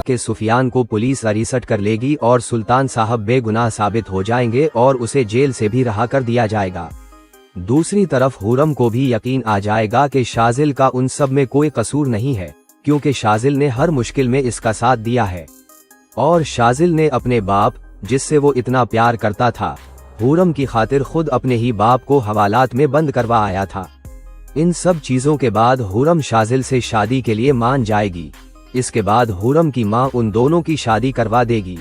کہ सुफियान को police arrest कर लेगी और सुल्तान साहब बेगुनाह साबित हो जाएंगे और उसे जेल से भी रहा कर दिया जाएगा। दूसरी तरफ हुरम को भी यकीन आ जाएगा कि शाजिल का उन सब में कोई कसूर नहीं है, क्योंकि शाजिल ने हर मुश्किल में इसका साथ दिया है और शाजिल ने अपने बाप, जिससे वो इतना प्यार करता था, हुरम की खातिर खुद अपने ही बाप को हवालात में बंद करवा आया था। इन सब चीजों के बाद हुरम शाजिल से शादी के लिए मान जाएगी। इसके बाद हुरम की माँ उन दोनों की शादी करवा देगी।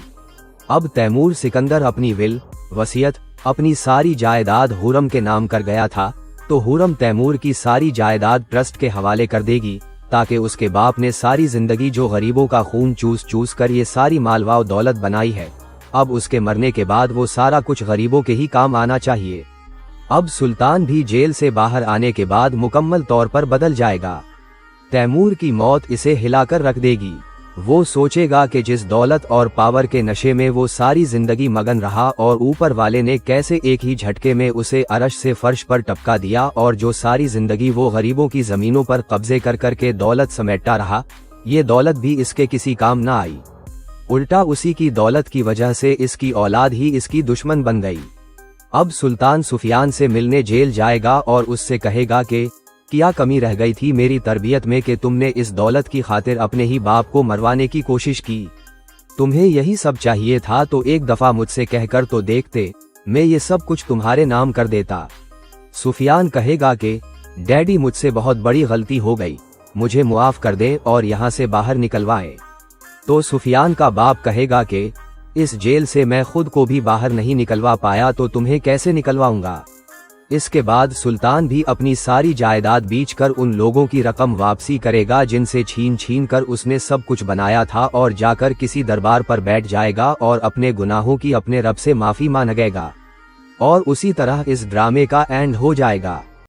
अब तैमूर सिकंदर अपनी विल, वसीयत, अपनी सारी जायदाद हुरम के नाम कर गया था, तो हुरम तैमूर की सारी जायदाद ट्रस्ट के हवाले कर देगी, ताकि उसके बाप ने सारी जिंदगी जो गरीबों का खून चूस चूस कर ये सारी मालवा दौलत बनाई है, अब उसके मरने के बाद वो सारा कुछ गरीबों के ही काम आना चाहिए। अब सुल्तान भी जेल से बाहर आने के बाद मुकम्मल तौर पर बदल जाएगा। तैमूर की मौत इसे हिलाकर रख देगी। वो सोचेगा कि जिस दौलत और पावर के नशे में वो सारी जिंदगी मगन रहा और ऊपर वाले ने कैसे एक ही झटके में उसे अरश से फर्श पर टपका दिया, और जो सारी जिंदगी वो गरीबों की जमीनों पर कब्जे कर कर के दौलत समेटता रहा, ये दौलत भी इसके किसी काम ना आई। उल्टा उसी की दौलत की वजह से इसकी औलाद ही इसकी दुश्मन बन गई। अब सुल्तान सुफियान से मिलने जेल जाएगा और उससे कहेगा कि क्या कमी रह गई थी मेरी तरबियत में कि तुमने इस दौलत की खातिर अपने ही बाप को मरवाने की कोशिश की। तुम्हें यही सब चाहिए था तो एक दफा मुझसे कहकर तो देखते, मैं ये सब कुछ तुम्हारे नाम कर देता। सुफियान कहेगा कि डैडी मुझसे बहुत बड़ी गलती हो गई, मुझे मुआफ कर दे और यहाँ से बाहर निकलवाए। तो सुफियान का बाप कहेगा कि इस जेल से मैं खुद को भी बाहर नहीं निकलवा पाया तो तुम्हें कैसे निकलवाऊंगा। इसके बाद सुल्तान भी अपनी सारी जायदाद बेचकर उन लोगों की रकम वापसी करेगा जिनसे छीन छीन कर उसने सब कुछ बनाया था, और जाकर किसी दरबार पर बैठ जाएगा और अपने गुनाहों की अपने रब से माफी मांगेगा। और उसी तरह इस ड्रामे का एंड हो जाएगा।